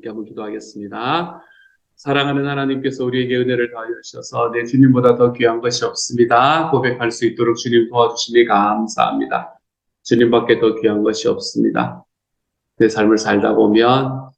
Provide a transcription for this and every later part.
함께 한번 기도하겠습니다. 사랑하는 하나님께서 우리에게 은혜를 더하여 주셔서 내 주님보다 더 귀한 것이 없습니다. 고백할 수 있도록 주님 도와주시니 감사합니다. 주님밖에 더 귀한 것이 없습니다. 내 삶을 살다 보면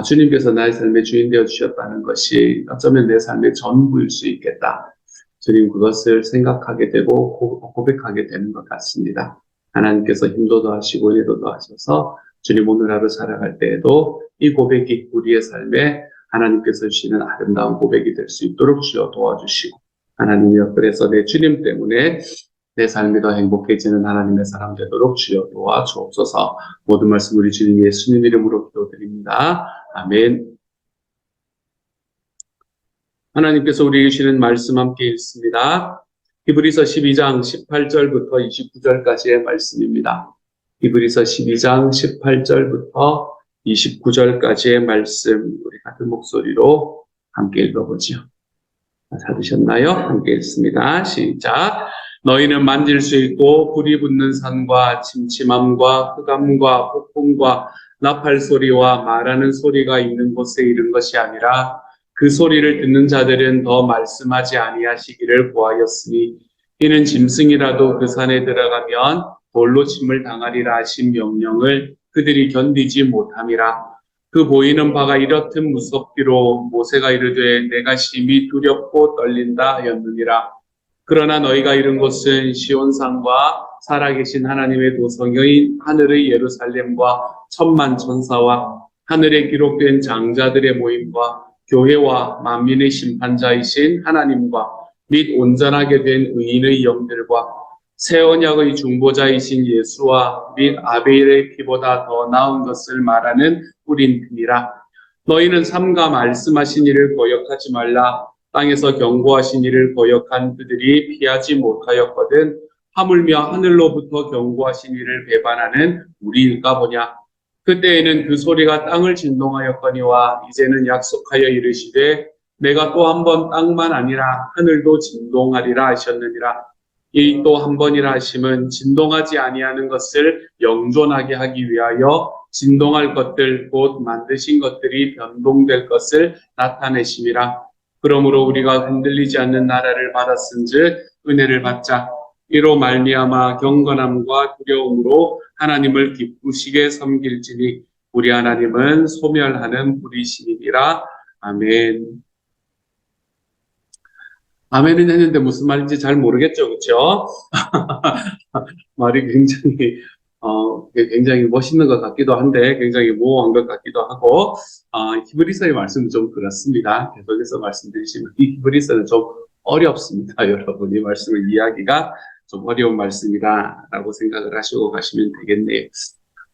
주님께서 나의 삶의 주인 되어 주셨다는 것이 어쩌면 내 삶의 전부일 수 있겠다. 주님 그것을 생각하게 되고 고백하게 되는 것 같습니다. 하나님께서 힘도 더하시고 은혜도 더하셔서 주님 오늘 하루 살아갈 때에도 이 고백이 우리의 삶에 하나님께서 주시는 아름다운 고백이 될 수 있도록 주여 도와주시고 하나님이여 그래서 내 주님 때문에 내 삶이 더 행복해지는 하나님의 사람 되도록 주여 도와주옵소서. 모든 말씀 우리 주님 예수님 이름으로 기도드립니다. 아멘. 하나님께서 우리에게 주시는 말씀 함께 읽습니다. 히브리서 12장 18절부터 29절까지의 말씀입니다. 히브리서 12장 18절부터 29절까지의 말씀 우리 같은 목소리로 함께 읽어보죠. 찾으셨나요? 함께 읽습니다. 시작. 너희는 만질 수 있고 불이 붙는 산과 침침함과 흑암과 폭풍과 나팔 소리와 말하는 소리가 있는 곳에 이른 것이 아니라 그 소리를 듣는 자들은 더 말씀하지 아니하시기를 구하였으니 이는 짐승이라도 그 산에 들어가면 돌로 침을 당하리라 하신 명령을 그들이 견디지 못함이라. 그 보이는 바가 이렇듯 무섭기로 모세가 이르되 내가 심히 두렵고 떨린다 하였느니라. 그러나 너희가 이른 곳은 시온산과 살아계신 하나님의 도성인 하늘의 예루살렘과 천만 천사와 하늘에 기록된 장자들의 모임과 교회와 만민의 심판자이신 하나님과 및 온전하게 된 의인의 영들과 새 언약의 중보자이신 예수와 및 아벨의 피보다 더 나은 것을 말하는 뿌린이라. 너희는 삼가 말씀하신 이를 거역하지 말라. 땅에서 경고하신 이를 거역한 그들이 피하지 못하였거든. 하물며 하늘로부터 경고하신 이를 배반하는 우리일까 보냐. 그때에는 그 소리가 땅을 진동하였거니와 이제는 약속하여 이르시되 내가 또 한 번 땅만 아니라 하늘도 진동하리라 하셨느니라. 이 또 한 번이라 하심은 진동하지 아니하는 것을 영존하게 하기 위하여 진동할 것들 곧 만드신 것들이 변동될 것을 나타내심이라. 그러므로 우리가 흔들리지 않는 나라를 받았은즉 은혜를 받자. 이로 말미암아 경건함과 두려움으로 하나님을 기쁘시게 섬길지니 우리 하나님은 소멸하는 불이시니라. 아멘. 아멘은 했는데 무슨 말인지 잘 모르겠죠, 그렇죠? 말이 굉장히 멋있는 것 같기도 한데 굉장히 모호한 것 같기도 하고 히브리서의 말씀은 좀 그렇습니다. 계속해서 말씀드리시면 이 히브리서는 좀 어렵습니다. 여러분 이 말씀을 이해하기가 좀 어려운 말씀이다라고 생각을 하시고 가시면 되겠네요.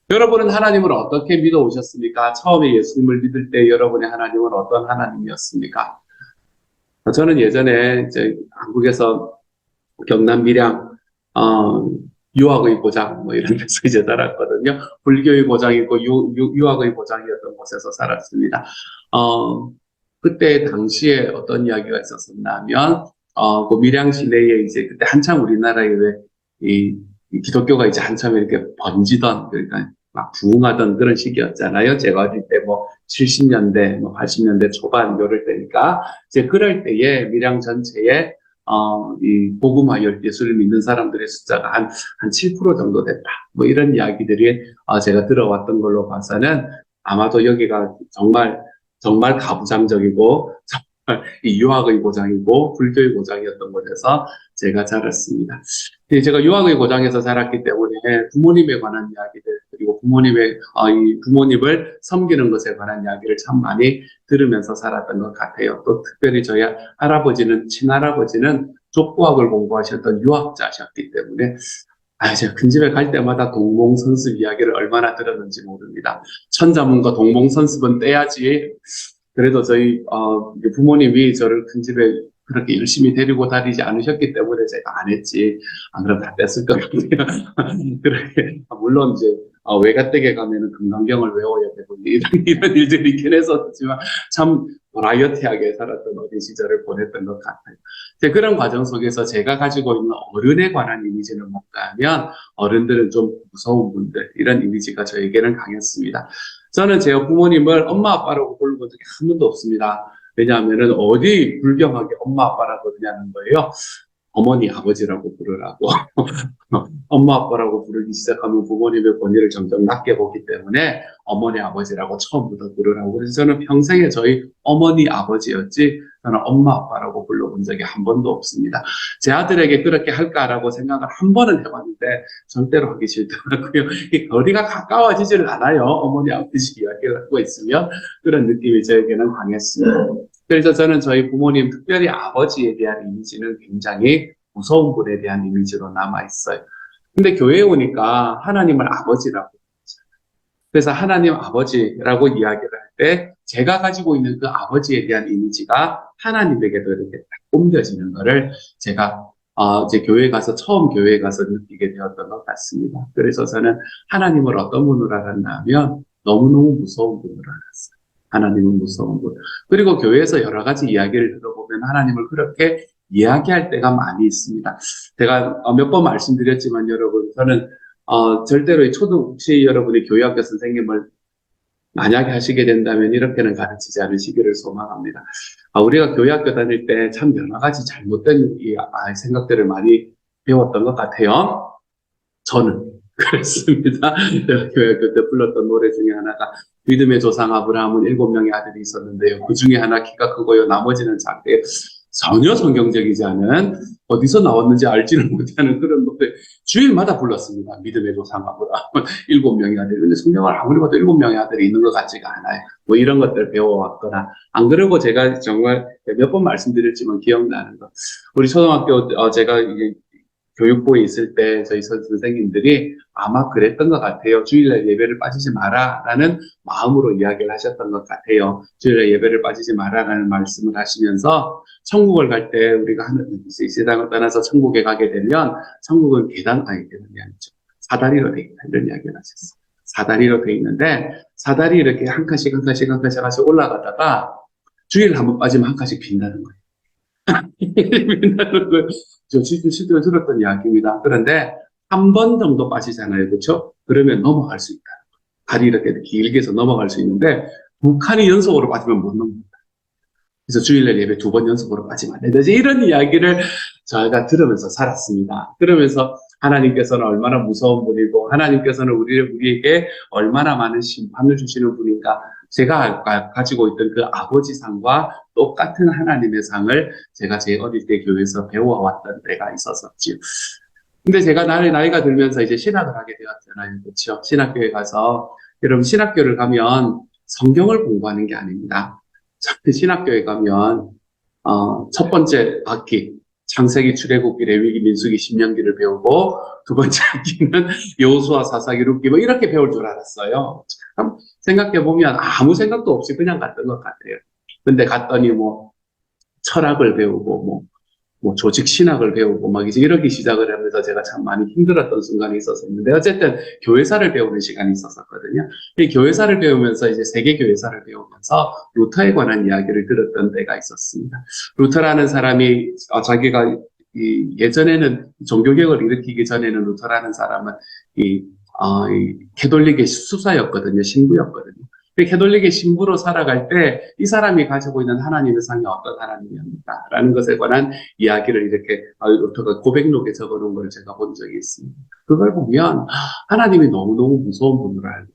여러분은 하나님을 어떻게 믿어오셨습니까? 처음에 예수님을 믿을 때 여러분의 하나님은 어떤 하나님이었습니까? 저는 예전에 이제 한국에서 경남 밀양 유학의 고장 이런 데서 이제 살았거든요. 불교의 고장이고 유학의 고장이었던 곳에서 살았습니다. 그때 당시에 어떤 이야기가 있었었냐면 그 밀양 시내에 이제 그때 한참 우리나라에 이 기독교가 이제 한참 이렇게 번지던 그러니까 막 부흥하던 그런 시기였잖아요. 제가 어릴 때 70년대, 80년대 초반 요럴 때니까 이제 그럴 때에 밀양 전체에 이 복음화 예수를 믿는 사람들의 숫자가 한 7% 정도 됐다. 이런 이야기들이 제가 들어왔던 걸로 봐서는 아마도 여기가 정말 가부장적이고 이 유학의 고장이고 불교의 고장이었던 곳에서 제가 자랐습니다. 제가 유학의 고장에서 자랐기 때문에 부모님에 관한 이야기들 그리고 부모님을 섬기는 것에 관한 이야기를 참 많이 들으면서 살았던 것 같아요. 또 특별히 저희 친할아버지는 족보학을 공부하셨던 유학자셨기 때문에 제가 큰 집에 갈 때마다 동몽선습 이야기를 얼마나 들었는지 모릅니다. 천자문과 동몽선습은 떼야지. 그래도 저희 부모님이 저를 큰 집에 그렇게 열심히 데리고 다니지 않으셨기 때문에 제가 안 했지. 안 그럼 다 뺐을 것 같아요. 그래 물론 이제 외가댁에 가면은 금강경을 외워야 되고 이런 일들이 있긴 했었지만 참 라이어티하게 살았던 어린 시절을 보냈던 것 같아요. 이제 그런 과정 속에서 제가 가지고 있는 어른에 관한 이미지는 뭔가 하면 어른들은 좀 무서운 분들 이런 이미지가 저에게는 강했습니다. 저는 제 부모님을 엄마 아빠라고 부르본 적이 한 번도 없습니다. 왜냐하면은 어디 불경하게 엄마 아빠라고 그러냐는 거예요. 어머니 아버지라고 부르라고. 엄마 아빠라고 부르기 시작하면 부모님의 권위를 점점 낮게 보기 때문에 어머니 아버지라고 처음부터 부르라고. 그래서 저는 평생에 저희 어머니 아버지였지 저는 엄마 아빠라고 불러본 적이 한 번도 없습니다. 제 아들에게 그렇게 할까라고 생각을 한 번은 해봤는데 절대로 하기 싫더라고요. 이 거리가 가까워지지를 않아요. 어머니 아버지 이야기를 하고 있으면 그런 느낌이 저에게는 강했습니다. 그래서 저는 저희 부모님, 특별히 아버지에 대한 이미지는 굉장히 무서운 분에 대한 이미지로 남아있어요. 근데 교회에 오니까 하나님을 아버지라고. 그래서 하나님 아버지라고 이야기를 할 때 제가 가지고 있는 그 아버지에 대한 이미지가 하나님에게도 이렇게 딱 옮겨지는 거를 제가 제 교회에 가서 처음 교회에 가서 느끼게 되었던 것 같습니다. 그래서 저는 하나님을 어떤 분으로 알았냐면 너무너무 무서운 분으로 알았어요. 하나님은 무서운 분. 그리고 교회에서 여러 가지 이야기를 들어보면 하나님을 그렇게 이야기할 때가 많이 있습니다. 제가 몇 번 말씀드렸지만 여러분, 저는 절대로 혹시 여러분이 교회학교 선생님을 만약에 하시게 된다면 이렇게는 가르치지 않으시기를 소망합니다. 우리가 교회학교 다닐 때 참 여러 가지 잘못된 생각들을 많이 배웠던 것 같아요. 저는 그렇습니다. 제가 교회학교 때 불렀던 노래 중에 하나가 믿음의 조상 아브라함은 7명의 아들이 있었는데요. 그 중에 하나 키가 크고요. 나머지는 작대요. 전혀 성경적이지 않은 어디서 나왔는지 알지는 못하는 그런 노래 주일마다 불렀습니다. 믿음의 조상 아브라함은 7명의 아들. 근데 성경을 아무리 봐도 7명의 아들이 있는 것 같지가 않아요. 뭐 이런 것들 배워왔거나 안 그러고 제가 정말 몇 번 말씀드렸지만 기억나는 거. 우리 초등학교 제가 이게 교육부에 있을 때 저희 선생님들이 아마 그랬던 것 같아요. 주일날 예배를 빠지지 마라라는 마음으로 이야기를 하셨던 것 같아요. 주일날 예배를 빠지지 마라라는 말씀을 하시면서 천국을 갈 때 우리가 이 세상을 떠나서 천국에 가게 되면 천국은 계단이 아니죠. 사다리로 돼 있다 이런 이야기를 하셨어요. 사다리로 돼 있는데 사다리 이렇게 한 칸씩 한 칸씩 한 칸씩 하나씩 올라가다가 주일 한번 빠지면 한 칸씩 빈다는 거예요. 빈다는 거예요. 저 실제로 들었던 이야기입니다. 그런데 한 번 정도 빠지잖아요. 그렇죠? 그러면 넘어갈 수 있다. 다리 이렇게 길게 해서 넘어갈 수 있는데 2칸이 연속으로 빠지면 못 넘는다. 그래서 주일날 예배 2번 연속으로 빠지면 안 된다. 이런 이야기를 저희가 들으면서 살았습니다. 그러면서 하나님께서는 얼마나 무서운 분이고 하나님께서는 우리에게 얼마나 많은 심판을 주시는 분인가. 제가 가지고 있던 그 아버지상과 똑같은 하나님의 상을 제가 제 어릴 때 교회에서 배워왔던 때가 있었었지요. 근데 제가 나이가 들면서 이제 신학을 하게 되었잖아요. 그렇죠? 신학교에 가서 여러분 신학교를 가면 성경을 공부하는 게 아닙니다. 신학교에 가면 첫 번째 학기 창세기, 출애굽기, 레위기, 민수기, 신명기를 배우고 두 번째 학기는 여호수아, 사사기, 룻기 뭐 이렇게 배울 줄 알았어요. 참 생각해 보면 아무 생각도 없이 그냥 갔던 것 같아요. 근데 갔더니 뭐 철학을 배우고 뭐 조직 신학을 배우고 막 이제 이러기 시작을 하면서 제가 참 많이 힘들었던 순간이 있었었는데 어쨌든 교회사를 배우는 시간이 있었었거든요. 이 교회사를 배우면서 이제 세계 교회사를 배우면서 루터에 관한 이야기를 들었던 때가 있었습니다. 루터라는 사람이 자기가 예전에는 종교개혁을 일으키기 전에는 루터라는 사람은 이 캐톨릭의 수사였거든요. 신부였거든요. 캐톨릭의 신부로 살아갈 때 이 사람이 가지고 있는 하나님의 상이 어떤 하나님입니까? 라는 것에 관한 이야기를 이렇게 루터가 고백록에 적어놓은 걸 제가 본 적이 있습니다. 그걸 보면 하나님이 너무너무 무서운 분으로 알고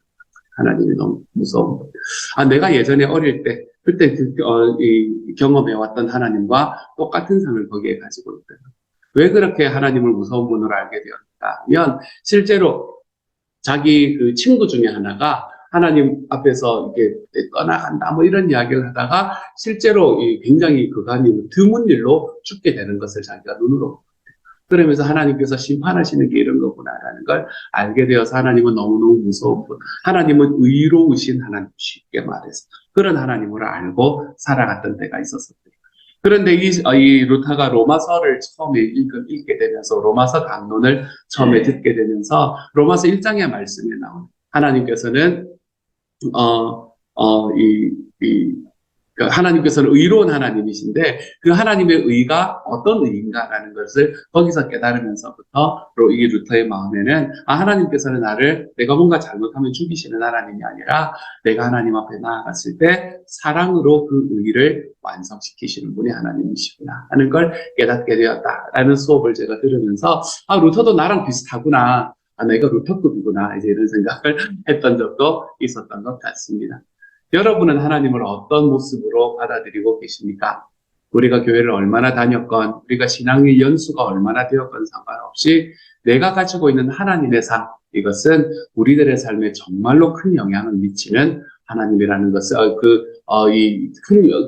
하나님이 너무 무서운 분. 내가 예전에 어릴 때 그때 경험해왔던 하나님과 똑같은 상을 거기에 가지고 있다. 왜 그렇게 하나님을 무서운 분으로 알게 되었을까 하면 실제로 자기 그 친구 중에 하나가 하나님 앞에서 이렇게 떠나간다 뭐 이런 이야기를 하다가 실제로 굉장히 그간이 드문 일로 죽게 되는 것을 자기가 눈으로 그러면서 하나님께서 심판하시는 게 이런 거구나라는 걸 알게 되어서 하나님은 너무너무 무서운 분, 하나님은 의로우신 하나님, 쉽게 말해서 그런 하나님으로 알고 살아갔던 때가 있었어요. 그런데 이 루타가 로마서를 처음에 읽게 되면서 로마서 강론을 처음에 듣게 되면서 로마서 1장의 말씀에 나온 하나님께서는 하나님께서는 의로운 하나님이신데 그 하나님의 의가 어떤 의인가라는 것을 거기서 깨달으면서부터 이 루터의 마음에는 하나님께서는 나를 내가 뭔가 잘못하면 죽이시는 하나님이 아니라 내가 하나님 앞에 나아갔을 때 사랑으로 그 의를 완성시키시는 분이 하나님이시구나 하는 걸 깨닫게 되었다라는 수업을 제가 들으면서 루터도 나랑 비슷하구나. 내가 루터급이구나. 이제 이런 생각을 했던 적도 있었던 것 같습니다. 여러분은 하나님을 어떤 모습으로 받아들이고 계십니까? 우리가 교회를 얼마나 다녔건, 우리가 신앙의 연수가 얼마나 되었건 상관없이 내가 가지고 있는 하나님의 삶, 이것은 우리들의 삶에 정말로 큰 영향을 미치는 하나님이라는 것을,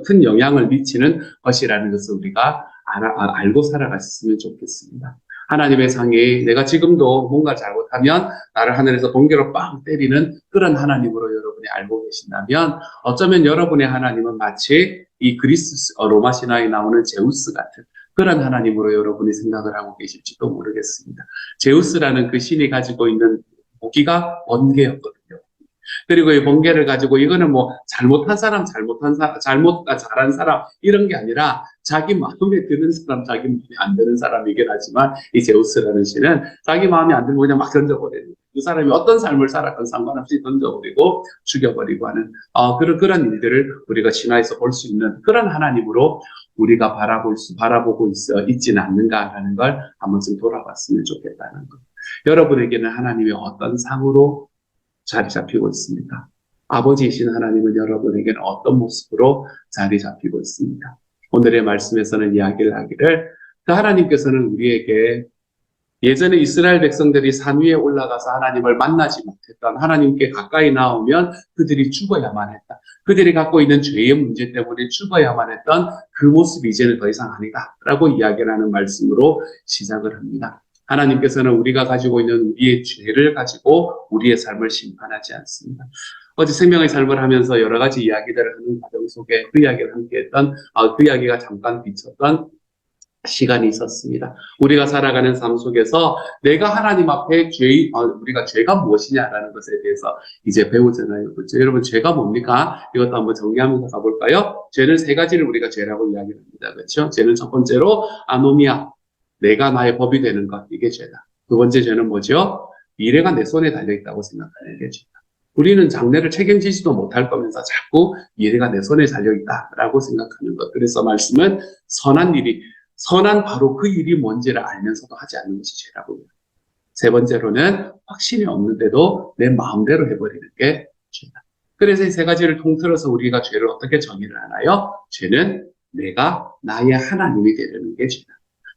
큰 영향을 미치는 것이라는 것을 우리가 알고 살아갔으면 좋겠습니다. 하나님의 상이 내가 지금도 뭔가 잘못하면 나를 하늘에서 번개로 빵 때리는 그런 하나님으로 여러분이 알고 계신다면 어쩌면 여러분의 하나님은 마치 이 그리스 로마 신화에 나오는 제우스 같은 그런 하나님으로 여러분이 생각을 하고 계실지도 모르겠습니다. 제우스라는 그 신이 가지고 있는 무기가 번개였거든요. 그리고 이 번개를 가지고 이거는 뭐 잘한 사람, 잘한 사람 이런 게 아니라 자기 마음에 드는 사람, 자기 마음에 안 드는 사람이긴 하지만 이 제우스라는 신은 자기 마음에 안 들면 그냥 막 던져버리는 그 사람이 어떤 삶을 살았건 상관없이 던져버리고 죽여버리고 하는 그런 일들을 우리가 신화에서 볼 수 있는 그런 하나님으로 우리가 바라보고 있지는 않는가라는 걸 한 번쯤 돌아봤으면 좋겠다는 것. 여러분에게는 하나님이 어떤 상으로 자리 잡히고 있습니까? 아버지이신 하나님은 여러분에게는 어떤 모습으로 자리 잡히고 있습니까? 오늘의 말씀에서는 이야기를 하기를 그 하나님께서는 우리에게 예전에 이스라엘 백성들이 산 위에 올라가서 하나님을 만나지 못했던 하나님께 가까이 나오면 그들이 죽어야만 했다. 그들이 갖고 있는 죄의 문제 때문에 죽어야만 했던 그 모습이 이제는 더 이상 아니다. 라고 이야기를 하는 말씀으로 시작을 합니다. 하나님께서는 우리가 가지고 있는 우리의 죄를 가지고 우리의 삶을 심판하지 않습니다. 어제 생명의 삶을 하면서 여러 가지 이야기들을 하는 과정 속에 그 이야기를 함께 했던, 그 이야기가 잠깐 비쳤던 시간이 있었습니다. 우리가 살아가는 삶 속에서 내가 하나님 앞에 우리가 죄가 무엇이냐라는 것에 대해서 이제 배우잖아요. 그렇죠? 여러분, 죄가 뭡니까? 이것도 한번 정리하면서 가볼까요? 죄는 세 가지를 우리가 죄라고 이야기를 합니다. 그렇죠? 죄는 첫 번째로 아노미아. 내가 나의 법이 되는 것, 이게 죄다. 두 번째 죄는 뭐죠? 미래가 내 손에 달려있다고 생각하는 게 죄다. 우리는 장래를 책임지지도 못할 거면서 자꾸 미래가 내 손에 달려있다라고 생각하는 것. 그래서 말씀은 선한 바로 그 일이 뭔지를 알면서도 하지 않는 것이 죄라고 해요. 세 번째로는 확신이 없는데도 내 마음대로 해버리는 게 죄다. 그래서 이 세 가지를 통틀어서 우리가 죄를 어떻게 정의를 하나요? 죄는 내가 나의 하나님이 되려는 게 죄다.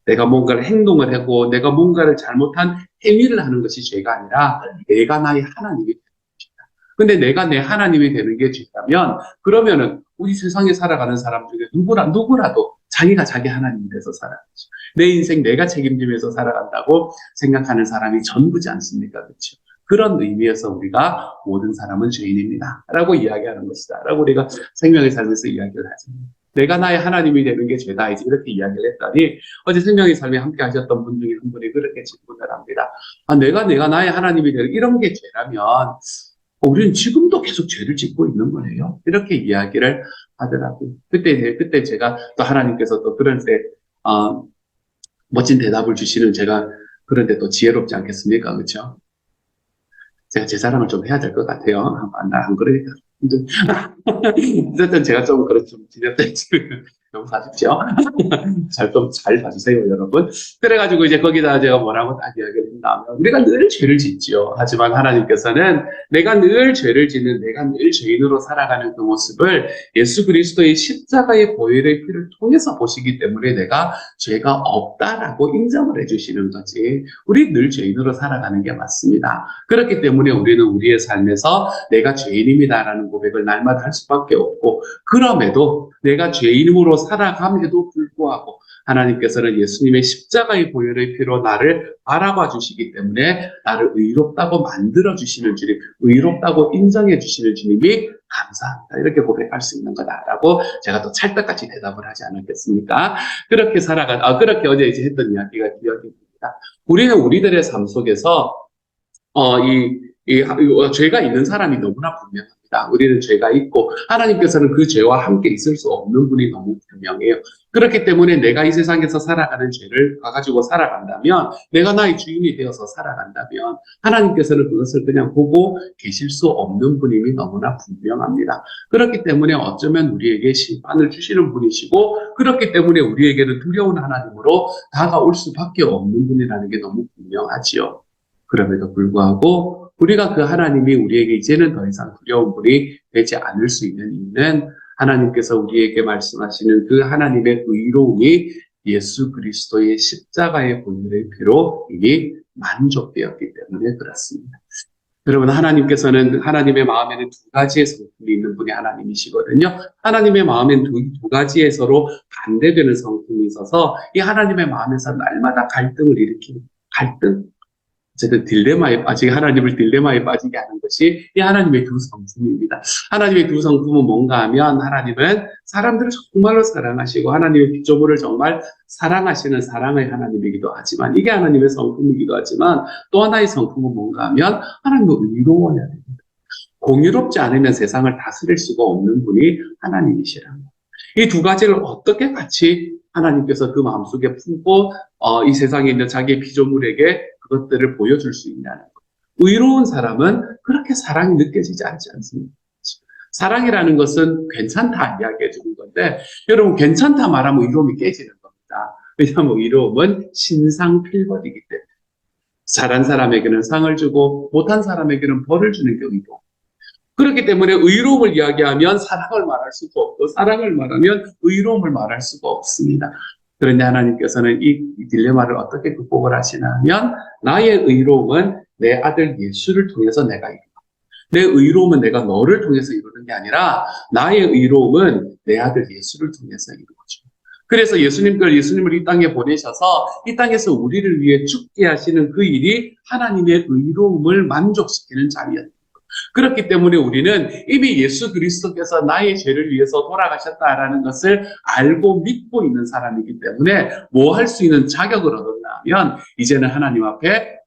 내가 뭔가를 행동을 하고 내가 뭔가를 잘못한 행위를 하는 것이 죄가 아니라 내가 나의 하나님이 되는 것이다. 근데 내가 내 하나님이 되는 게 죄라면 그러면은 우리 세상에 살아가는 사람 중에 누구라도 자기가 자기 하나님이 돼서 살아가죠. 내 인생 내가 책임지면서 살아간다고 생각하는 사람이 전부지 않습니까? 그렇죠? 그런 의미에서 우리가 모든 사람은 죄인입니다. 라고 이야기하는 것이다. 라고 우리가 생명의 삶에서 이야기를 하죠. 내가 나의 하나님이 되는 게 죄다. 이제 이렇게 이야기를 했더니 어제 생명의 삶에 함께 하셨던 분 중에 한 분이 그렇게 질문을 합니다. 내가 나의 하나님이 되는 이런 게 죄라면 우리는 지금도 계속 죄를 짓고 있는 거예요. 이렇게 이야기를 하더라고요. 그때 제가 또 하나님께서 또 그런 때 멋진 대답을 주시는 제가 그런데 또 지혜롭지 않겠습니까? 그렇죠? 제가 제 자랑을 좀 해야 될 것 같아요. 안 그러니까. 어쨌든 제가 좀 지냈던 좀 봐주십시오. 잘 봐주세요, 여러분. 그래가지고 이제 거기다 제가 뭐라고 딱 이야기를 했냐면, 우리가 늘 죄를 짓죠. 하지만 하나님께서는 내가 늘 죄를 짓는, 내가 늘 죄인으로 살아가는 그 모습을 예수 그리스도의 십자가의 보혈의 피를 통해서 보시기 때문에 내가 죄가 없다라고 인정을 해주시는 거지. 우리 늘 죄인으로 살아가는 게 맞습니다. 그렇기 때문에 우리는 우리의 삶에서 내가 죄인입니다라는 고백을 날마다 할 수밖에 없고, 그럼에도 내가 죄인으로 살아감에도 불구하고 하나님께서는 예수님의 십자가의 보혈의 피로 나를 바라봐 주시기 때문에 나를 의롭다고 만들어 주시는 주님, 의롭다고 인정해 주시는 주님이 감사합니다. 이렇게 고백할 수 있는 거다라고 제가 또 찰떡같이 대답을 하지 않았겠습니까? 그렇게 어제 이제 했던 이야기가 기억이 납니다. 우리는 우리들의 삶 속에서 죄가 있는 사람이 너무나 분명합니다. 분입니다. 우리는 죄가 있고 하나님께서는 그 죄와 함께 있을 수 없는 분이 너무 분명해요. 그렇기 때문에 내가 이 세상에서 살아가는 죄를 가지고 살아간다면, 내가 나의 주인이 되어서 살아간다면 하나님께서는 그것을 그냥 보고 계실 수 없는 분임이 너무나 분명합니다. 그렇기 때문에 어쩌면 우리에게 심판을 주시는 분이시고, 그렇기 때문에 우리에게는 두려운 하나님으로 다가올 수밖에 없는 분이라는 게 너무 분명하지요. 그럼에도 불구하고 우리가 그 하나님이 우리에게 이제는 더 이상 두려운 분이 되지 않을 수 있는 이유는, 하나님께서 우리에게 말씀하시는 그 하나님의 의로움이 예수 그리스도의 십자가의 본질의 피로 이미 만족되었기 때문에 그렇습니다. 여러분, 하나님께서는, 하나님의 마음에는 두 가지의 성품이 있는 분이 하나님이시거든요. 하나님의 마음엔 두 가지의 서로 반대되는 성품이 있어서 이 하나님의 마음에서 날마다 갈등을 일으키는, 갈등? 어쨌든 하나님을 딜레마에 빠지게 하는 것이 이 하나님의 두 성품입니다. 하나님의 두 성품은 뭔가 하면, 하나님은 사람들을 정말로 사랑하시고 하나님의 피조물을 정말 사랑하시는 사랑의 하나님이기도 하지만, 이게 하나님의 성품이기도 하지만, 또 하나의 성품은 뭔가 하면 하나님은 의로워야 됩니다. 공의롭지 않으면 세상을 다스릴 수가 없는 분이 하나님이시랍니다. 이 두 가지를 어떻게 같이 하나님께서 그 마음속에 품고 이 세상에 있는 자기의 피조물에게 그것들을 보여줄 수 있냐는 것. 의로운 사람은 그렇게 사랑이 느껴지지 않지 않습니까? 사랑이라는 것은 괜찮다 이야기해 주는 건데, 여러분, 괜찮다 말하면 의로움이 깨지는 겁니다. 왜냐하면 의로움은 신상필벌이기 때문에 잘한 사람에게는 상을 주고 못한 사람에게는 벌을 주는 게 의로움. 그렇기 때문에 의로움을 이야기하면 사랑을 말할 수도 없고, 사랑을 말하면 의로움을 말할 수가 없습니다. 그런데 하나님께서는 이 딜레마를 어떻게 극복을 하시냐면, 나의 의로움은 내 아들 예수를 통해서 내가 이루어. 내 의로움은 내가 너를 통해서 이루는 게 아니라, 나의 의로움은 내 아들 예수를 통해서 이루어져. 그래서 예수님을 이 땅에 보내셔서 이 땅에서 우리를 위해 죽게 하시는 그 일이 하나님의 의로움을 만족시키는 자리였다. 그렇기 때문에 우리는 이미 예수 그리스도께서 나의 죄를 위해서 돌아가셨다라는 것을 알고 믿고 있는 사람이기 때문에 뭐 할 수 있는 자격을 얻었나 하면, 이제는 하나님 앞에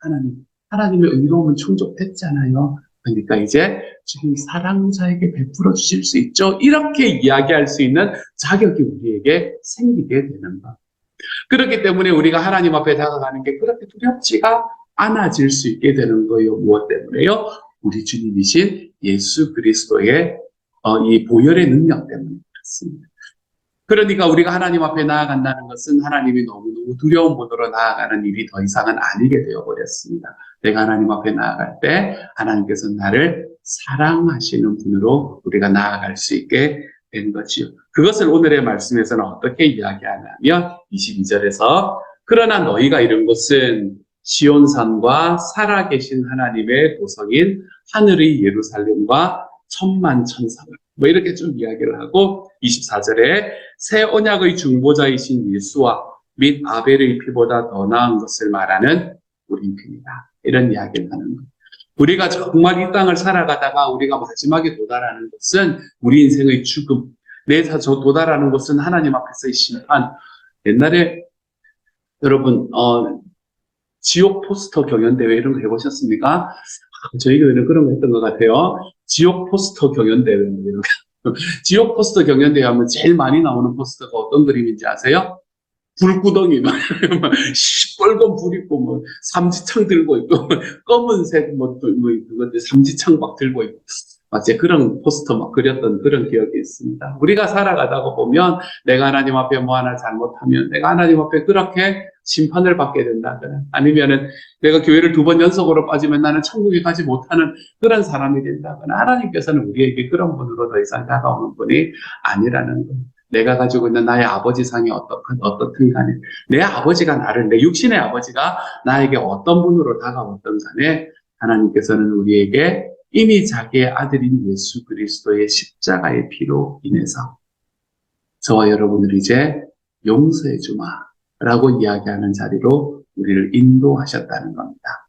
하나님의 의로움은 충족됐잖아요. 그러니까 이제 주님 사랑자에게 베풀어 주실 수 있죠. 이렇게 이야기할 수 있는 자격이 우리에게 생기게 되는 것. 그렇기 때문에 우리가 하나님 앞에 다가가는 게 그렇게 두렵지가 않아질 수 있게 되는 거예요. 무엇 때문에요? 우리 주님이신 예수 그리스도의 이 보혈의 능력 때문에 그렇습니다. 그러니까 우리가 하나님 앞에 나아간다는 것은 하나님이 너무너무 두려운 분으로 나아가는 일이 더 이상은 아니게 되어버렸습니다. 내가 하나님 앞에 나아갈 때 하나님께서 나를 사랑하시는 분으로 우리가 나아갈 수 있게 된 거지요. 그것을 오늘의 말씀에서는 어떻게 이야기하냐면 22절에서, 그러나 너희가 이룬 것은 시온산과 살아계신 하나님의 도성인 하늘의 예루살렘과 천만 천사가, 뭐 이렇게 좀 이야기를 하고, 24절에 새 언약의 중보자이신 예수와 및 아벨의 피보다 더 나은 것을 말하는 우리 편이다, 이런 이야기를 하는 거예요. 우리가 정말 이 땅을 살아가다가 우리가 마지막에 도달하는 것은 우리 인생의 죽음, 도달하는 것은 하나님 앞에서의 심판. 옛날에 여러분 지옥 포스터 경연대회 이런 거 해보셨습니까? 저희 교회는 그런 거 했던 것 같아요. 지옥 포스터 경연대회 이런 거. 지옥 포스터 경연대회 하면 제일 많이 나오는 포스터가 어떤 그림인지 아세요? 불구덩이, 시뻘건 불 있고, 삼지창 들고 있고, 검은색, 그건데 삼지창 막 들고 있고, 제 그런 포스터 막 그렸던 그런 기억이 있습니다. 우리가 살아가다가 보면 내가 하나님 앞에 뭐 하나 잘못하면 내가 하나님 앞에 그렇게 심판을 받게 된다거나, 아니면은 내가 교회를 2번 연속으로 빠지면 나는 천국에 가지 못하는 그런 사람이 된다거나, 하나님께서는 우리에게 그런 분으로 더 이상 다가오는 분이 아니라는 거예요. 내가 가지고 있는 나의 아버지 상이 어떻든 간에, 내 아버지가 내 육신의 아버지가 나에게 어떤 분으로 다가왔던 간에, 하나님께서는 우리에게 이미 자기의 아들인 예수 그리스도의 십자가의 피로 인해서 저와 여러분을 이제 용서해 주마라고 이야기하는 자리로 우리를 인도하셨다는 겁니다.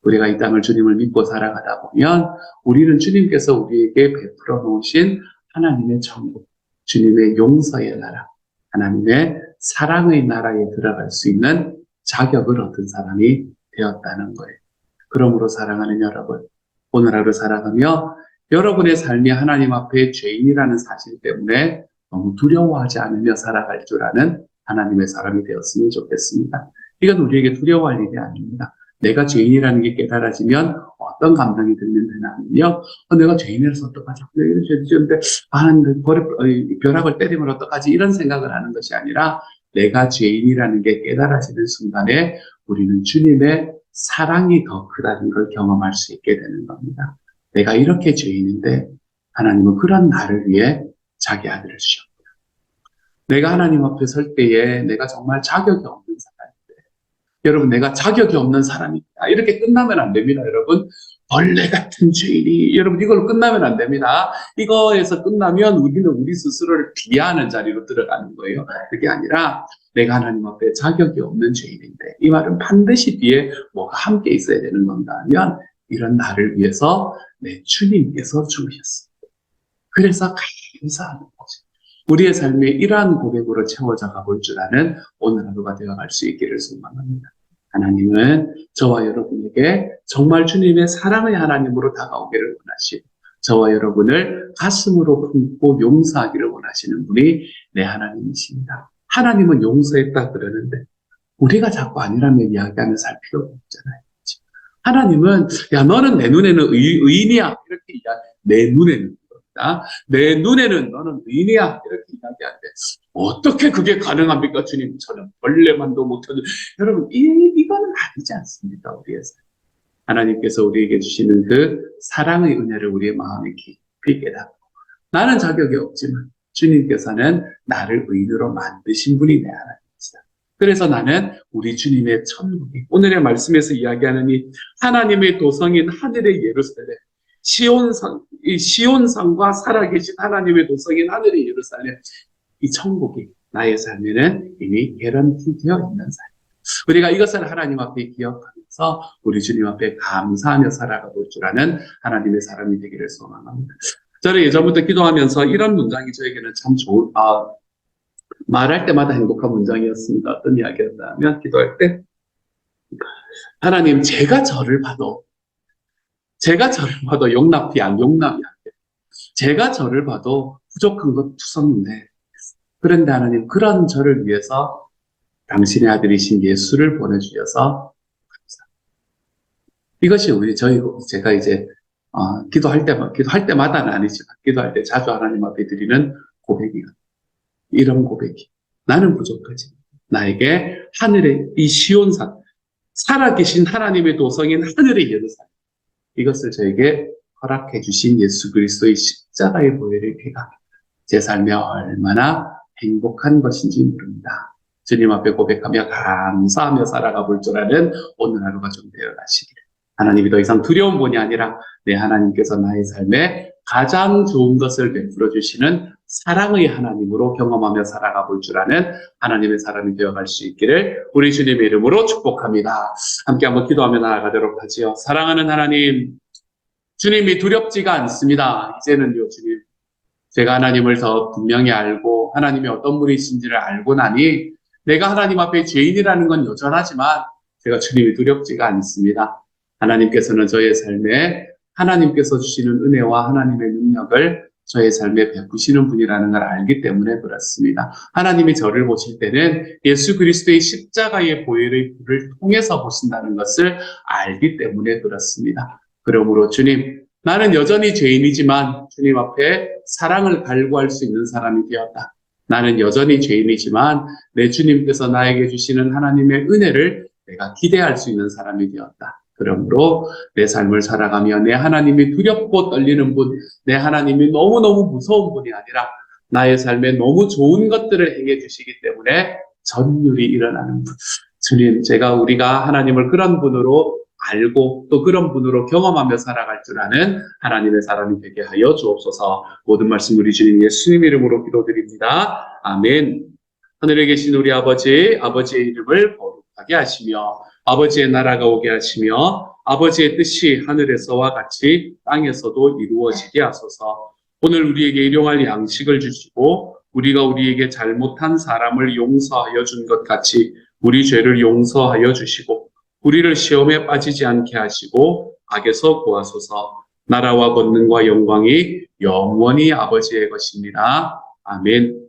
우리가 이 땅을 주님을 믿고 살아가다 보면 우리는 주님께서 우리에게 베풀어 놓으신 하나님의 천국, 주님의 용서의 나라, 하나님의 사랑의 나라에 들어갈 수 있는 자격을 얻은 사람이 되었다는 거예요. 그러므로 사랑하는 여러분, 오늘 하루 살아가며 여러분의 삶이 하나님 앞에 죄인이라는 사실 때문에 너무 두려워하지 않으며 살아갈 줄 아는 하나님의 사람이 되었으면 좋겠습니다. 이건 우리에게 두려워할 일이 아닙니다. 내가 죄인이라는 게 깨달아지면 어떤 감정이 들면 되냐면요. 내가 죄인이라서 어떡하지? 내가 죄인인데, 벼락을 때리면 어떡하지? 이런 생각을 하는 것이 아니라 내가 죄인이라는 게 깨달아지는 순간에 우리는 주님의 사랑이 더 크다는 걸 경험할 수 있게 되는 겁니다. 내가 이렇게 죄인인데 하나님은 그런 나를 위해 자기 아들을 주셨다. 내가 하나님 앞에 설 때에 내가 정말 자격이 없는 사람인데, 여러분 내가 자격이 없는 사람이다. 이렇게 끝나면 안 됩니다, 여러분. 벌레 같은 죄인이, 여러분 이걸로 끝나면 안 됩니다. 이거에서 끝나면 우리는 우리 스스로를 비하하는 자리로 들어가는 거예요. 그게 아니라 내가 하나님 앞에 자격이 없는 죄인인데, 이 말은 반드시 뒤에 뭐가 함께 있어야 되는 건가 하면 이런 나를 위해서 내 주님께서 죽으셨습니다. 그래서 감사하는 거죠. 우리의 삶에 이러한 고백으로 채워져 가볼 줄 아는 오늘 하루가 되어갈 수 있기를 소망합니다. 하나님은 저와 여러분에게 정말 주님의 사랑의 하나님으로 다가오기를 원하시고, 저와 여러분을 가슴으로 품고 용서하기를 원하시는 분이 내 하나님이십니다. 하나님은 용서했다 그러는데 우리가 자꾸 아니라면 이야기하며 살 필요가 없잖아요. 하나님은 야 너는 내 눈에는 의인이야 이렇게 이야기. 내 눈에는 그렇다. 내 눈에는 너는 의인이야 이렇게 이야기하는데 어떻게 그게 가능합니까? 주님처럼 벌레만도 못하는. 여러분 이거는 아니지 않습니까? 우리의 삶. 하나님께서 우리에게 주시는 그 사랑의 은혜를 우리의 마음에 깊이 깨닫고, 나는 자격이 없지만 주님께서는 나를 의인으로 만드신 분이 내 하나님이시다. 그래서 나는 우리 주님의 천국이, 오늘의 말씀에서 이야기하는 이 하나님의 도성인 하늘의 예루살렘, 시온산과 살아계신 하나님의 도성인 하늘의 예루살렘, 이 천국이 나의 삶에는 이미 개런티 되어 있는 삶. 우리가 이것을 하나님 앞에 기억하면서 우리 주님 앞에 감사하며 살아가 볼 줄 아는 하나님의 사람이 되기를 소망합니다. 저는 예전부터 기도하면서 이런 문장이 저에게는 참 좋은, 말할 때마다 행복한 문장이었습니다. 어떤 이야기였냐면, 기도할 때, 하나님, 제가 저를 봐도 용납이 안 돼. 제가 저를 봐도 부족한 것 투성인데, 그런데 하나님, 그런 저를 위해서 당신의 아들이신 예수를 보내주셔서 감사합니다. 이것이 제가 이제 기도할 때마다는 아니지만 기도할 때 자주 하나님 앞에 드리는 고백이에요. 이런 고백이, 나는 부족하지. 나에게 하늘의 이 시온산, 살아계신 하나님의 도성인 하늘의 예루살렘, 이것을 저에게 허락해 주신 예수 그리스도의 십자가의 보혈의 피가 제 삶에 얼마나 행복한 것인지 모릅니다. 주님 앞에 고백하며 감사하며 살아가 볼 줄 아는 오늘 하루가 좀 되어가시기를. 하나님이 더 이상 두려운 분이 아니라 내 하나님께서 나의 삶에 가장 좋은 것을 베풀어 주시는 사랑의 하나님으로 경험하며 살아가 볼 줄 아는 하나님의 사람이 되어갈 수 있기를 우리 주님의 이름으로 축복합니다. 함께 한번 기도하며 나아가도록 하지요. 사랑하는 하나님, 주님이 두렵지가 않습니다. 이제는요, 주님, 제가 하나님을 더 분명히 알고 하나님이 어떤 분이신지를 알고 나니 내가 하나님 앞에 죄인이라는 건 여전하지만 제가 주님이 두렵지가 않습니다. 하나님께서는 저의 삶에 하나님께서 주시는 은혜와 하나님의 능력을 저의 삶에 베푸시는 분이라는 걸 알기 때문에 그렇습니다. 하나님이 저를 보실 때는 예수 그리스도의 십자가의 보혈의 불을 통해서 보신다는 것을 알기 때문에 그렇습니다. 그러므로 주님, 나는 여전히 죄인이지만 주님 앞에 사랑을 갈구할 수 있는 사람이 되었다. 나는 여전히 죄인이지만 내 주님께서 나에게 주시는 하나님의 은혜를 내가 기대할 수 있는 사람이 되었다. 그러므로 내 삶을 살아가며 내 하나님이 두렵고 떨리는 분, 내 하나님이 너무너무 무서운 분이 아니라 나의 삶에 너무 좋은 것들을 행해 주시기 때문에 전율이 일어나는 분. 주님, 우리가 하나님을 그런 분으로 알고 또 그런 분으로 경험하며 살아갈 줄 아는 하나님의 사람이 되게 하여 주옵소서. 모든 말씀 우리 주님 예수님 이름으로 기도드립니다. 아멘. 하늘에 계신 우리 아버지의 이름을 거룩하게 하시며 아버지의 나라가 오게 하시며 아버지의 뜻이 하늘에서와 같이 땅에서도 이루어지게 하소서. 오늘 우리에게 일용할 양식을 주시고 우리가 우리에게 잘못한 사람을 용서하여 준 것 같이 우리 죄를 용서하여 주시고 우리를 시험에 빠지지 않게 하시고 악에서 구하소서. 나라와 권능과 영광이 영원히 아버지의 것입니다. 아멘.